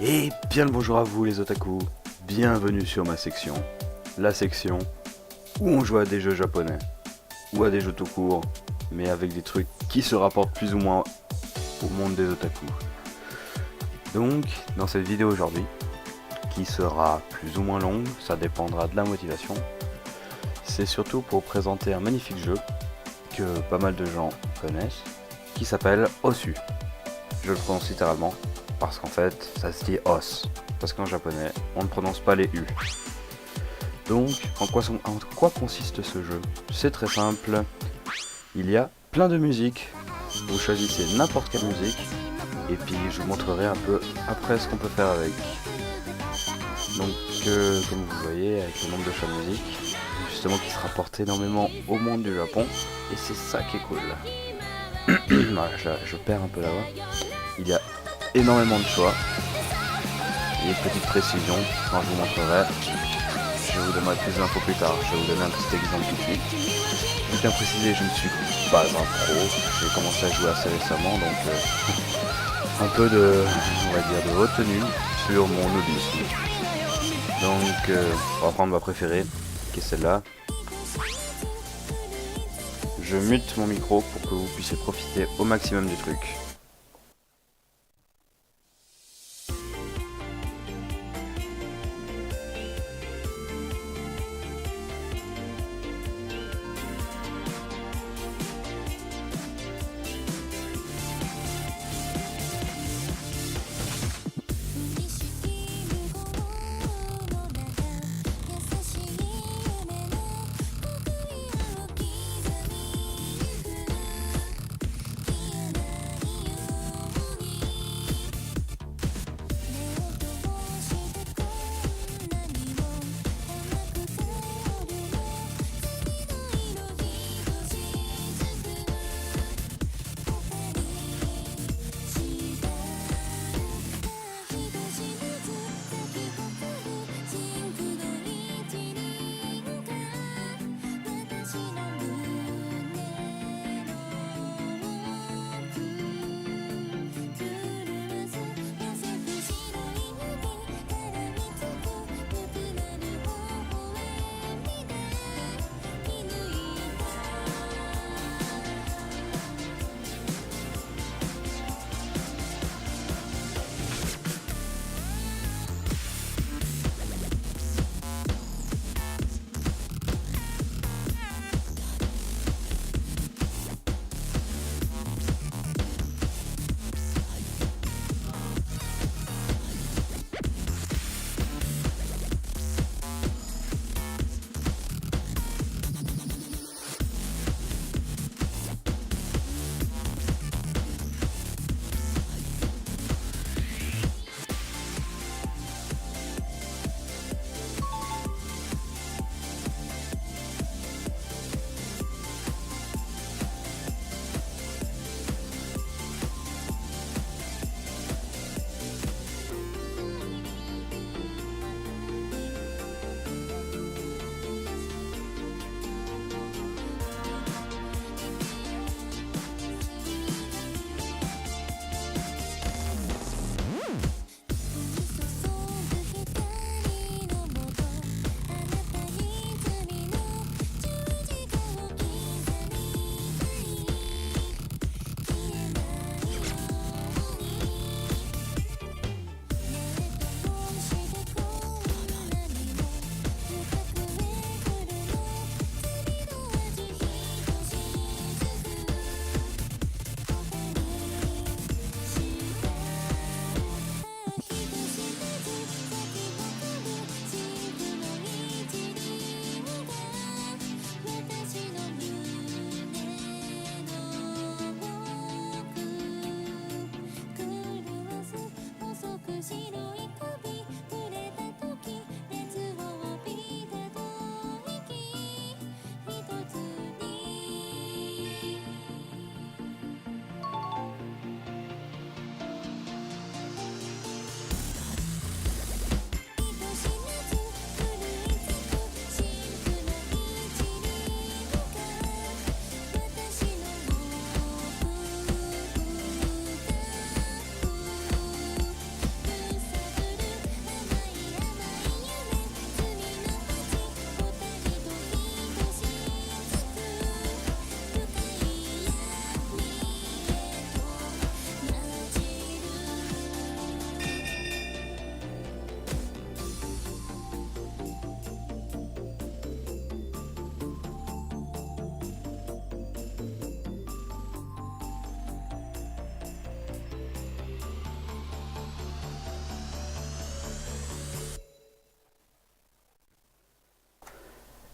Et bien le bonjour à vous les otaku, bienvenue sur ma section, la section où on joue à des jeux japonais, ou à des jeux tout court, mais avec des trucs qui se rapportent plus ou moins au monde des otaku. Donc, dans cette vidéo aujourd'hui, qui sera plus ou moins longue, ça dépendra de la motivation, c'est surtout pour présenter un magnifique jeu que pas mal de gens connaissent, qui s'appelle Osu. Je le prononce littéralement, parce qu'en fait, ça se dit os, parce qu'en japonais, on ne prononce pas les U. Donc, en quoi consiste ce jeu? C'est très simple, il y a plein de musiques, vous choisissez n'importe quelle musique, et puis je vous montrerai un peu après ce qu'on peut faire avec. Donc, comme vous voyez, avec le nombre de choix de musique, justement qui se rapporte énormément au monde du Japon, et c'est ça qui est cool. Voilà, je perds un peu la voix. Il y a énormément de choix, et une petite précision, quand je vous montrerai, je vous donnerai plus d'infos plus tard. Je vais vous donner un petit exemple tout de suite. Je tiens à préciser, je ne suis pas un pro, j'ai commencé à jouer assez récemment, donc un peu de, on va dire, de retenue sur mon noobisme. Donc on va prendre ma préférée, qui est celle-là. Je mute mon micro pour que vous puissiez profiter au maximum du truc.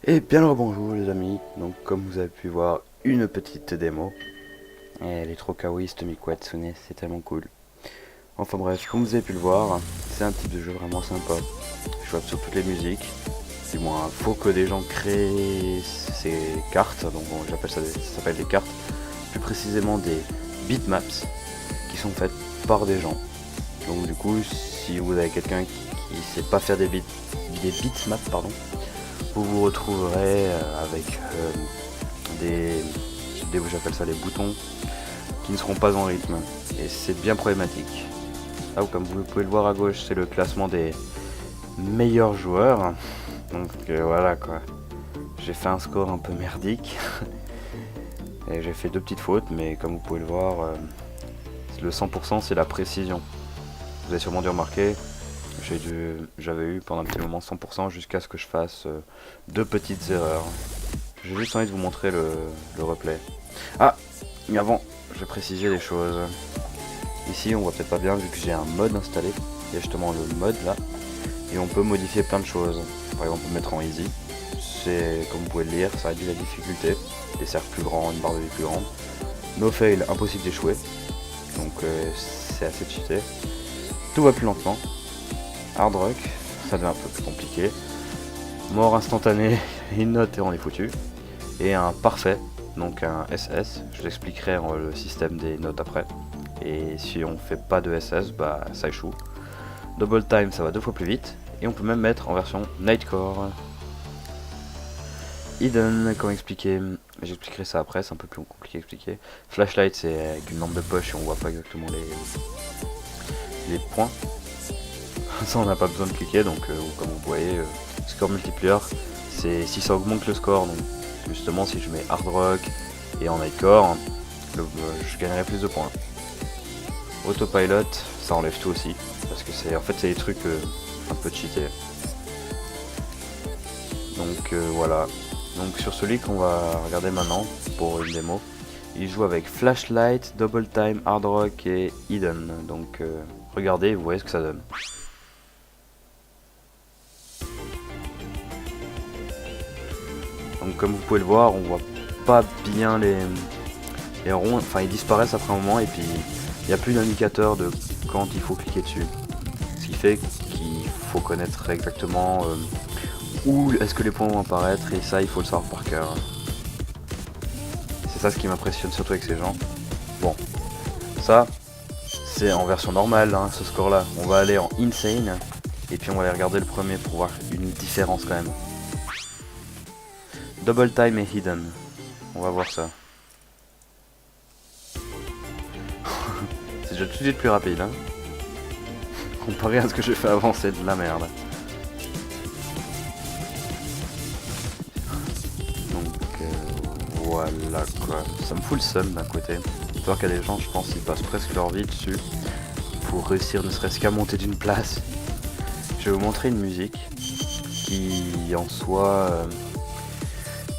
Et bien le bonjour les amis, donc comme vous avez pu voir, une petite démo. Et elle est trop kawaii cette Miku Hatsune, c'est tellement cool. Enfin bref, comme vous avez pu le voir, c'est un type de jeu vraiment sympa. Jouable sur toutes les musiques. Du moins, faut que des gens créent ces cartes, donc bon, j'appelle ça, ça s'appelle des cartes. Plus précisément des bitmaps, qui sont faites par des gens. Donc du coup, si vous avez quelqu'un qui sait pas faire des bitmaps, pardon, vous vous retrouverez avec j'appelle ça les boutons, qui ne seront pas en rythme. Et c'est bien problématique. Là, comme vous pouvez le voir à gauche, c'est le classement des meilleurs joueurs. Donc voilà quoi. J'ai fait un score un peu merdique. Et j'ai fait 2 petites fautes, mais comme vous pouvez le voir, le 100% c'est la précision. Vous avez sûrement dû remarquer, j'avais eu pendant un petit moment 100% jusqu'à ce que je fasse 2 petites erreurs. J'ai juste envie de vous montrer le replay. Ah, mais avant, je vais préciser les choses. Ici, on voit peut-être pas bien vu que j'ai un mode installé. Il y a justement le mode là. Et on peut modifier plein de choses. Par exemple, on peut mettre en easy. C'est, comme vous pouvez le lire, ça réduit la difficulté. Des cercles plus grands, une barre de vie plus grande. No fail, impossible d'échouer. Donc c'est assez cheaté. Tout va plus lentement. Hard rock, ça devient un peu plus compliqué. Mort instantanée, une note et on est foutu. Et un parfait, donc un SS. Je vous expliquerai le système des notes après. Et si on fait pas de SS, bah ça échoue. Double time, ça va 2 fois plus vite. Et on peut même mettre en version Nightcore. Hidden, comment expliquer? J'expliquerai ça après, c'est un peu plus compliqué à expliquer. Flashlight, c'est avec une lampe de poche et on voit pas exactement les points. Ça, on n'a pas besoin de cliquer, donc comme vous voyez, score multiplier, c'est si ça augmente le score. Donc justement, si je mets hard rock et en nightcore, je gagnerai plus de points. Autopilot, ça enlève tout aussi, parce que c'est en fait c'est des trucs un peu cheatés. Donc voilà. Donc sur celui qu'on va regarder maintenant pour une démo, il joue avec Flashlight, Double Time, Hard Rock et Hidden. Donc regardez, vous voyez ce que ça donne. Donc comme vous pouvez le voir, on voit pas bien les ronds, enfin ils disparaissent après un moment et puis il n'y a plus d'indicateur de quand il faut cliquer dessus. Ce qui fait qu'il faut connaître exactement où est-ce que les points vont apparaître et ça il faut le savoir par cœur. C'est ça ce qui m'impressionne surtout avec ces gens. Bon, ça c'est en version normale hein, ce score là. On va aller en insane et puis on va aller regarder le premier pour voir une différence quand même. Double time et hidden. On va voir ça. C'est déjà tout de suite plus rapide hein. Comparé à ce que j'ai fait avant, c'est de la merde. Voilà quoi, ça me fout le seum d'un côté. Alors qu'il y a des gens, je pense, ils passent presque leur vie dessus pour réussir ne serait-ce qu'à monter d'une place. Je vais vous montrer une musique qui en soi...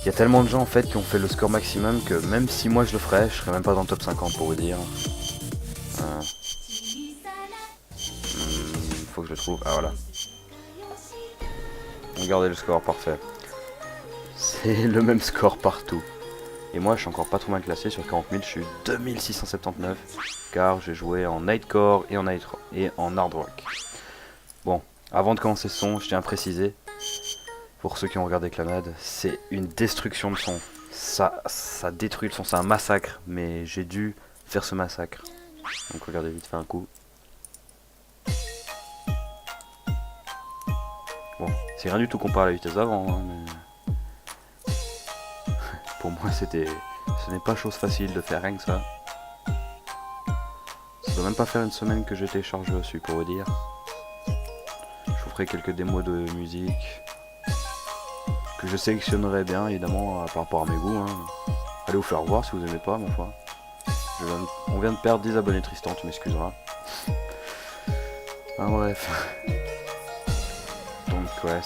il y a tellement de gens en fait qui ont fait le score maximum que même si moi je le ferais, je serais même pas dans le top 50 pour vous dire. Faut que je le trouve. Ah voilà. Regardez le score, parfait. C'est le même score partout. Et moi je suis encore pas trop mal classé sur 40 000, je suis 2679 car j'ai joué en Nightcore et en Hard Rock. Bon, avant de commencer ce son, je tiens à préciser, pour ceux qui ont regardé Clanade, c'est une destruction de son. Ça détruit le son, c'est un massacre, mais j'ai dû faire ce massacre. Donc regardez vite fait un coup. Bon, c'est rien du tout comparé à la vitesse d'avant, hein, mais... Pour moi, ce n'est pas chose facile de faire rien que ça. Ça doit même pas faire une semaine que je télécharge dessus pour vous dire. Je vous ferai quelques démos de musique que je sélectionnerai bien évidemment par rapport à mes goûts. Hein. Allez vous faire voir si vous aimez pas, ma foi. On vient de perdre 10 abonnés, Tristan, tu m'excuseras. Ah, bref. Donc ouais,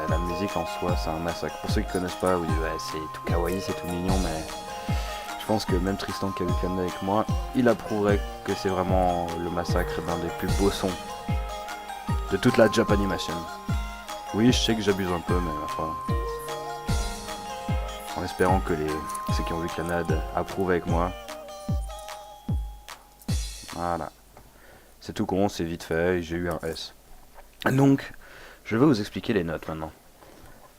la musique en soi c'est un massacre. Pour ceux qui connaissent pas, vous dites ouais c'est tout kawaii, c'est tout mignon, mais je pense que même Tristan qui a vu Clanade avec moi, il approuverait que c'est vraiment le massacre d'un des plus beaux sons de toute la Japanimation. Oui, je sais que j'abuse un peu, mais enfin, en espérant que ceux qui ont vu Clanade approuvent avec moi. Voilà. C'est tout con, c'est vite fait, j'ai eu un S. Donc, je vais vous expliquer les notes maintenant.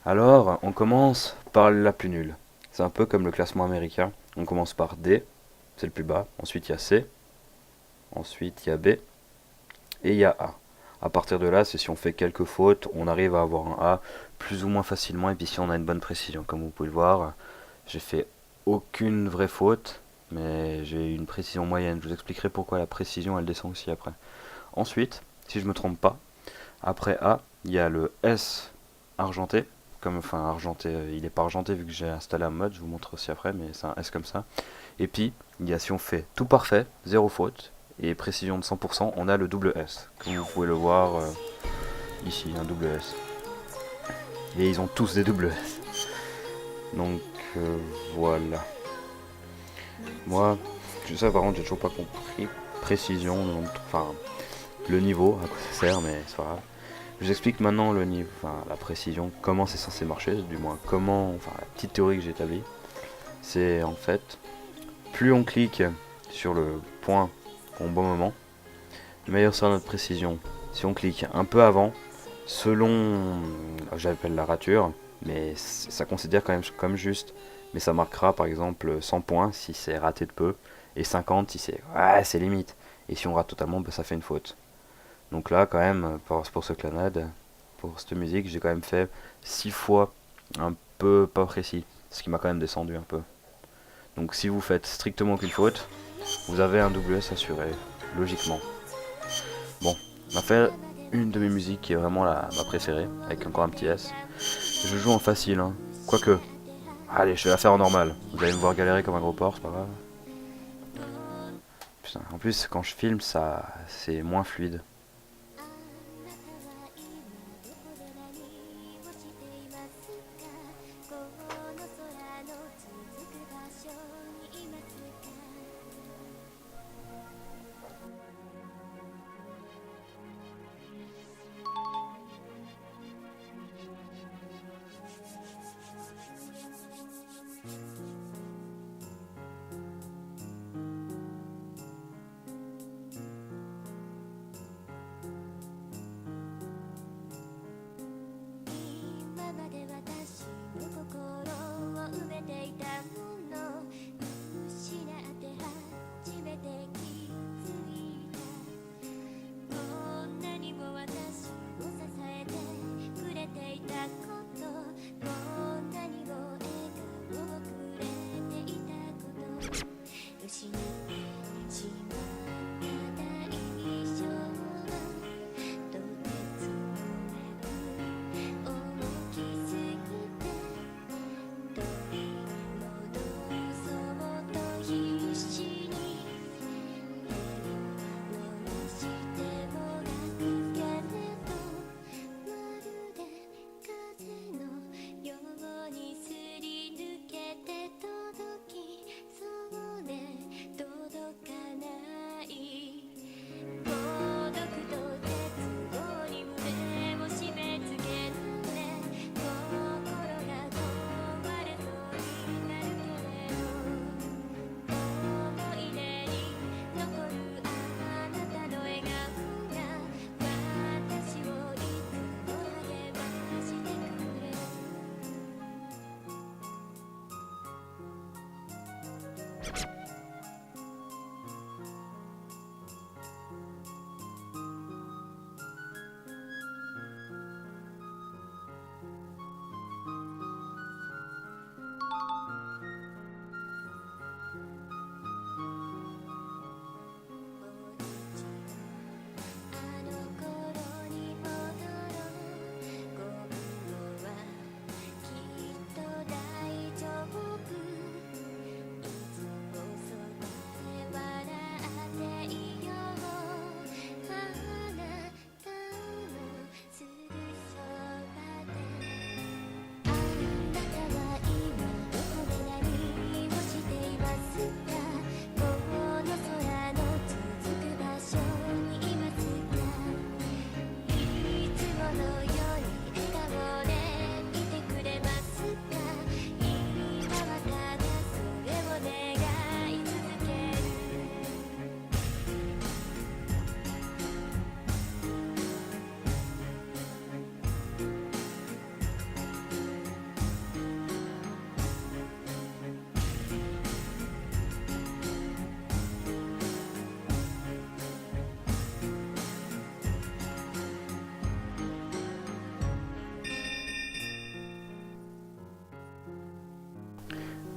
Alors, on commence par la plus nulle. C'est un peu comme le classement américain. On commence par D, c'est le plus bas. Ensuite, il y a C. Ensuite, il y a B. Et il y a A. À partir de là, c'est si on fait quelques fautes, on arrive à avoir un A plus ou moins facilement. Et puis si on a une bonne précision, comme vous pouvez le voir, j'ai fait aucune vraie faute, mais j'ai une précision moyenne. Je vous expliquerai pourquoi la précision elle descend aussi après. Ensuite, si je me trompe pas, après A, il y a le S argenté. Enfin argenté, il est pas argenté vu que j'ai installé un mode, je vous montre aussi après, mais c'est un S comme ça. Et puis, il y a si on fait tout parfait, zéro faute, et précision de 100%, on a le double S. Comme vous pouvez le voir ici, un double S. Et ils ont tous des doubles S. Donc voilà. Moi, ça par contre, j'ai toujours pas compris. Précision, enfin, le niveau, à quoi ça sert, mais c'est pas grave. Je vous explique maintenant le niveau, enfin la précision, comment c'est censé marcher, du moins comment, enfin la petite théorie que j'ai établie. C'est en fait, plus on clique sur le point au bon moment, meilleure sera notre précision. Si on clique un peu avant, selon, j'appelle la rature, mais ça considère quand même comme juste, mais ça marquera par exemple 100 points si c'est raté de peu, et 50 si c'est limite, et si on rate totalement, bah, ça fait une faute. Donc là quand même, pour ce Clanade, pour cette musique, j'ai quand même fait 6 fois un peu pas précis, ce qui m'a quand même descendu un peu. Donc si vous faites strictement aucune faute, vous avez un double S assuré, logiquement. Bon, on va faire une de mes musiques qui est vraiment ma préférée, avec encore un petit S. Je joue en facile, hein. Quoique. Allez, je vais la faire en normal. Vous allez me voir galérer comme un gros porc, c'est pas grave. Putain, en plus, quand je filme, c'est moins fluide.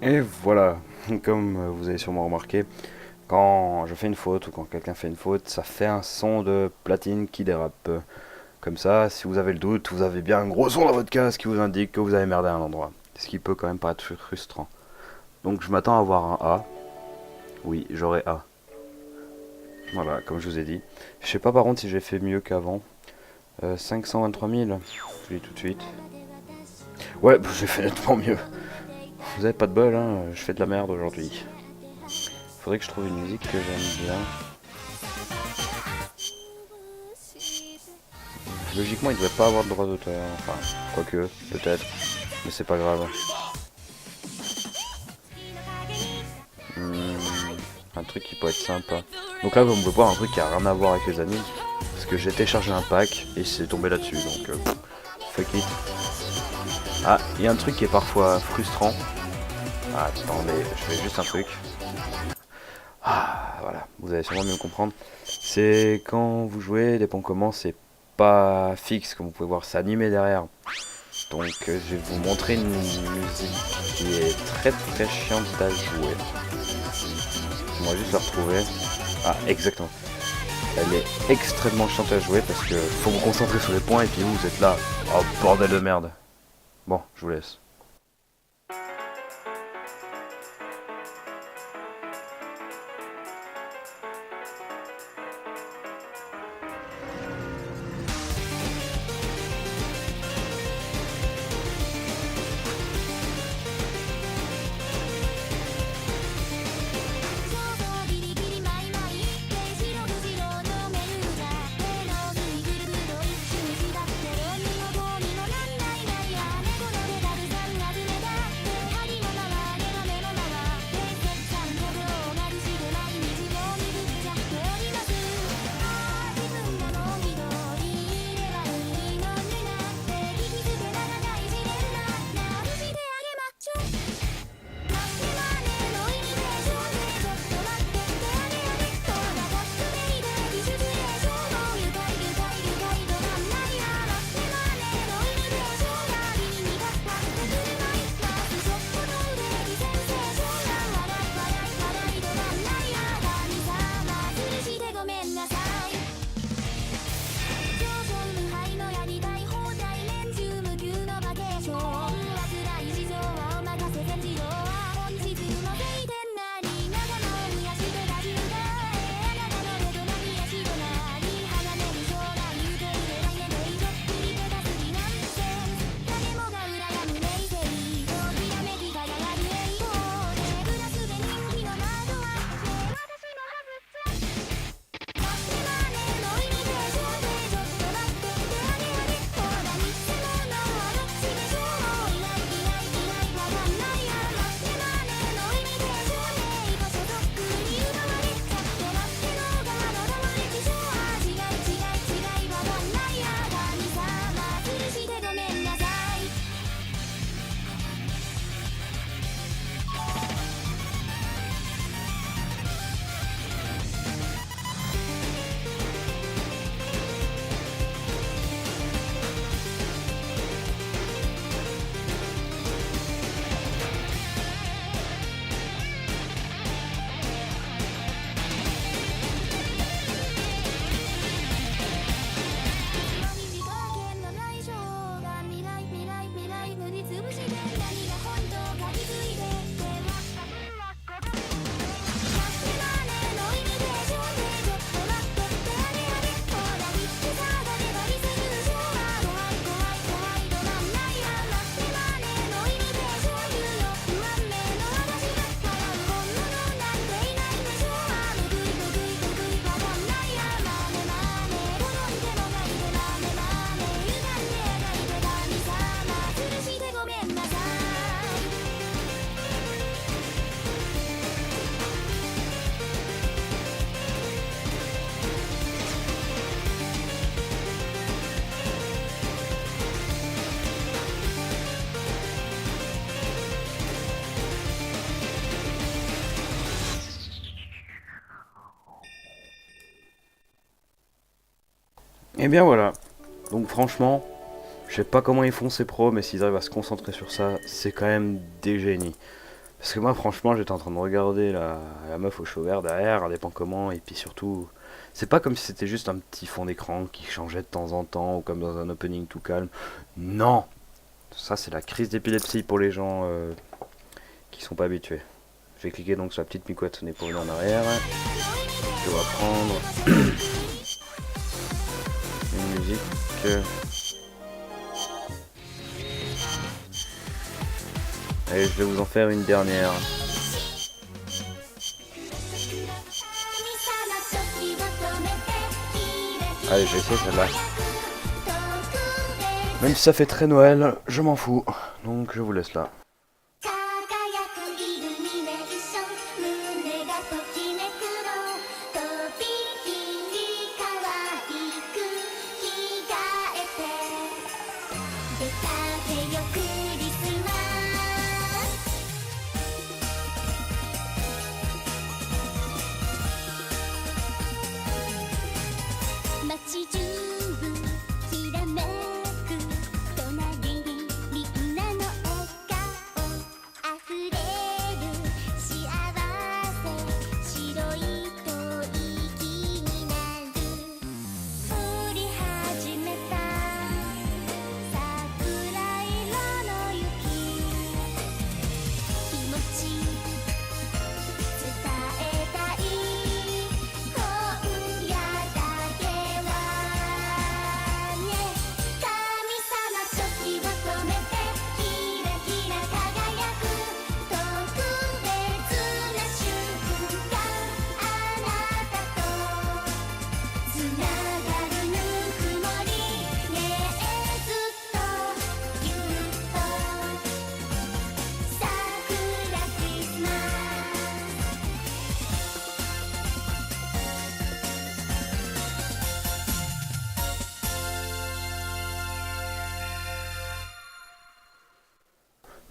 Et voilà, comme vous avez sûrement remarqué, quand je fais une faute ou quand quelqu'un fait une faute, ça fait un son de platine qui dérape. Comme ça, si vous avez le doute, vous avez bien un gros son dans votre casque qui vous indique que vous avez merdé à un endroit. Ce qui peut quand même paraître frustrant. Donc je m'attends à avoir un A. Oui, j'aurai A. Voilà, comme je vous ai dit. Je sais pas par contre si j'ai fait mieux qu'avant. 523 000, je dis tout de suite. Ouais, j'ai fait nettement mieux. Vous avez pas de bol, hein, je fais de la merde aujourd'hui. Faudrait que je trouve une musique que j'aime bien. Logiquement, il devrait pas avoir de droit d'auteur. Enfin, quoique, peut-être. Mais c'est pas grave. Hmm, un truc qui pourrait être sympa. Donc là, vous pouvez voir un truc qui a rien à voir avec les animes. Parce que j'ai téléchargé un pack et c'est tombé là-dessus. Donc, fuck it. Ah, il y a un truc qui est parfois frustrant. Ah, attendez, je fais juste un truc. Ah, voilà, vous allez sûrement mieux comprendre. C'est quand vous jouez, les points communs, c'est pas fixe, comme vous pouvez voir, c'est animé derrière. Donc je vais vous montrer une musique qui est très très chiante à jouer. On va juste la retrouver. Ah, exactement. Elle est extrêmement chiante à jouer parce que faut vous concentrer sur les points et puis vous êtes là. Oh bordel de merde. Bon, je vous laisse. Et bien voilà. Donc franchement, je sais pas comment ils font ces pros, mais s'ils arrivent à se concentrer sur ça, c'est quand même des génies. Parce que moi, franchement, j'étais en train de regarder la meuf au cheveux vert derrière, elle dépend comment, et puis surtout, c'est pas comme si c'était juste un petit fond d'écran qui changeait de temps en temps, ou comme dans un opening tout calme. Non! Ça, c'est la crise d'épilepsie pour les gens qui sont pas habitués. Je vais cliquer donc sur la petite micouette sonnée pour une en arrière. Je vais prendre une musique. Allez, je vais vous en faire une dernière. Allez, je vais essayer celle-là. Même si ça fait très Noël, je m'en fous. Donc je vous laisse là.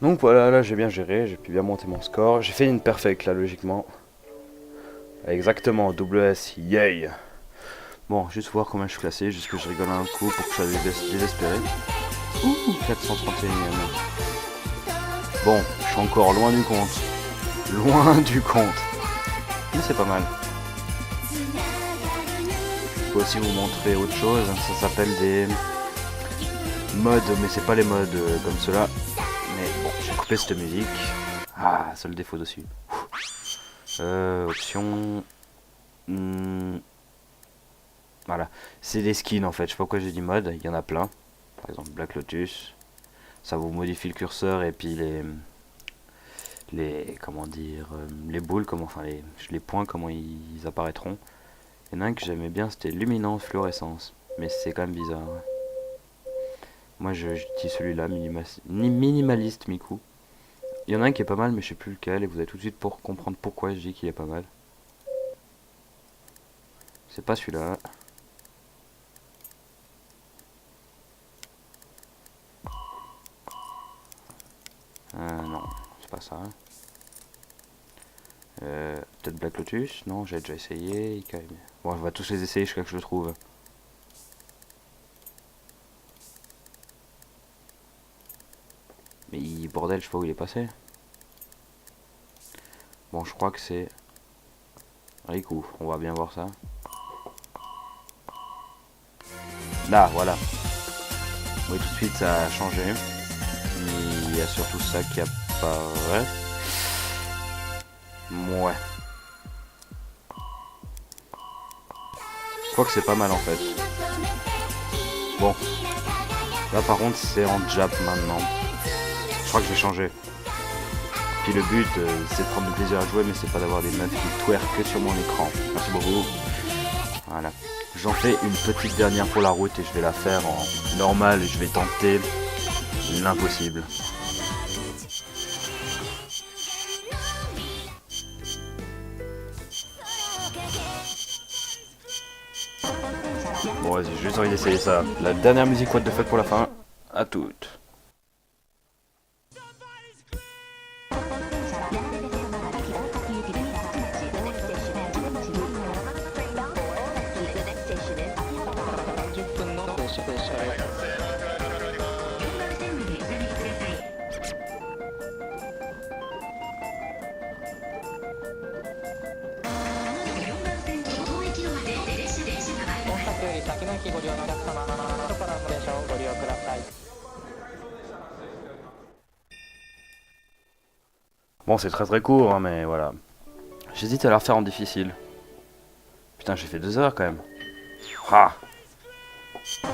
Donc voilà, là j'ai bien géré, j'ai pu bien monter mon score. J'ai fait une perfect là logiquement. Exactement, double S, yay. Bon, juste voir combien je suis classé, juste que je rigole un coup pour que je sois désespéré. Ouh, 431ème. Bon, je suis encore loin du compte. Loin du compte. Mais c'est pas mal. Je peux aussi vous montrer autre chose, ça s'appelle des modes, mais c'est pas les modes comme cela. Mais bon, j'ai coupé cette musique. Ah, seul défaut dessus. Option. Voilà, c'est des skins en fait. Je sais pas pourquoi j'ai dit mode, il y en a plein. Par exemple, Black Lotus. Ça vous modifie le curseur et puis comment dire, les boules, enfin les points, comment ils apparaîtront. Il y en a un que j'aimais bien, c'était Luminance Fluorescence. Mais c'est quand même bizarre. Ouais. Moi j'utilise celui-là, minimaliste Miku. Il y en a un qui est pas mal, mais je sais plus lequel, et vous allez tout de suite pour comprendre pourquoi je dis qu'il est pas mal. C'est pas celui-là. Non, c'est pas ça. Peut-être Black Lotus. Non, j'ai déjà essayé. Bon, je vais tous les essayer jusqu'à ce que je le trouve. Mais bordel, je sais pas où il est passé. Bon, je crois que c'est Riku. On va bien voir ça. Là, voilà. Oui, tout de suite, ça a changé. Il y a surtout ça qui apparaît. Ouais. Je crois que c'est pas mal en fait. Bon. Là par contre c'est en Jap maintenant. Je crois que je vais changer. Puis le but c'est de prendre du plaisir à jouer, mais c'est pas d'avoir des meufs qui twerkent que sur mon écran. Merci beaucoup. Voilà. J'en fais une petite dernière pour la route et je vais la faire en normal et je vais tenter l'impossible. Bon vas-y, j'ai juste envie d'essayer ça. La dernière musique what the fuck pour la fin. À toutes. Bon, c'est très court, hein, mais voilà. J'hésite à la refaire en difficile. Putain, j'ai fait 2 heures quand même. Ah.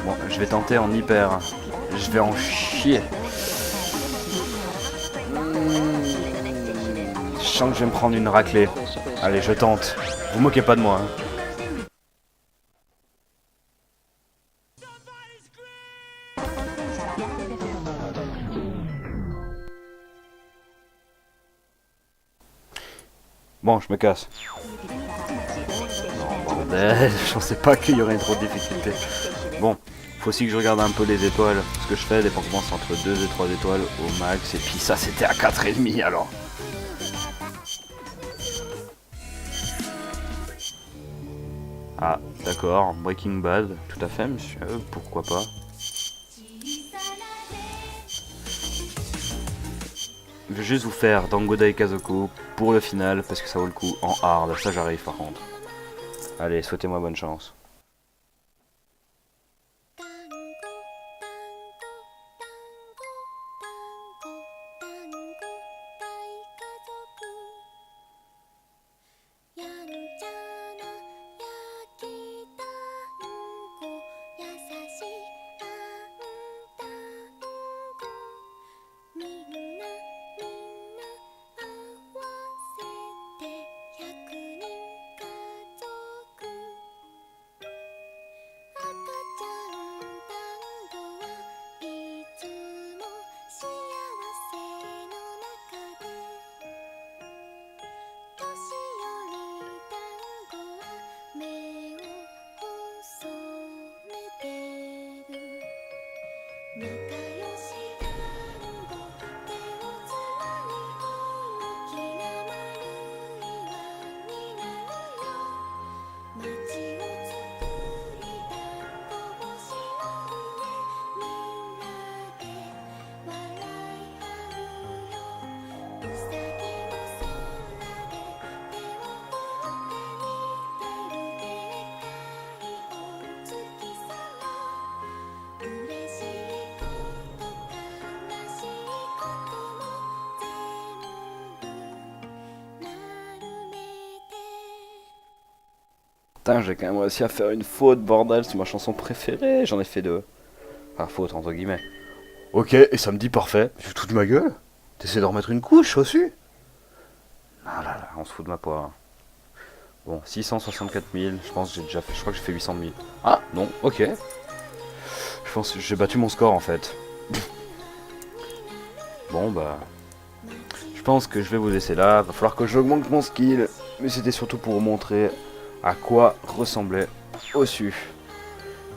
Bon, je vais tenter en hyper. Je vais en chier. Je sens que je vais me prendre une raclée. Allez, je tente. Vous moquez pas de moi. Hein. Bon, je me casse. Non, bordel, je pensais pas qu'il y aurait trop de difficultés. Bon, faut aussi que je regarde un peu les étoiles. Ce que je fais, dépend comment c'est entre 2 et 3 étoiles au max. Et puis ça, c'était à 4,5 alors. Ah, d'accord, Breaking Bad, tout à fait, monsieur, pourquoi pas. Je vais juste vous faire Dango Daikazoku pour le final, parce que ça vaut le coup en hard, ça j'arrive par contre. Allez, souhaitez-moi bonne chance. Putain, j'ai quand même réussi à faire une faute, bordel, c'est ma chanson préférée, j'en ai fait 2. Enfin, faute entre guillemets. Ok, et samedi parfait, je toute ma gueule. T'essaies de remettre une couche au-dessus. Ah là là, on se fout de ma poire. Bon, 664 000, je pense que j'ai déjà fait, je crois que j'ai fait 800 000. Ah, non, ok. Je pense que j'ai battu mon score en fait. Bon bah... Je pense que je vais vous laisser là, va falloir que j'augmente mon skill. Mais c'était surtout pour vous montrer à quoi ressemblait Osu,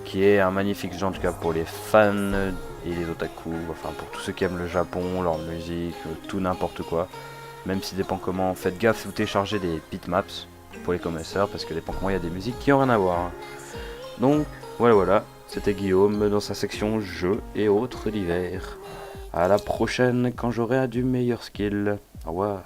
qui est un magnifique jeu en tout cas pour les fans et les otaku, enfin pour tous ceux qui aiment le Japon, leur musique, tout n'importe quoi. Même si dépend comment, faites gaffe si vous téléchargez des bitmaps pour les connaisseurs, parce que dépend comment il y a des musiques qui n'ont rien à voir. Donc voilà, c'était Guillaume dans sa section jeux et autres divers. À la prochaine quand j'aurai du meilleur skill. Au revoir.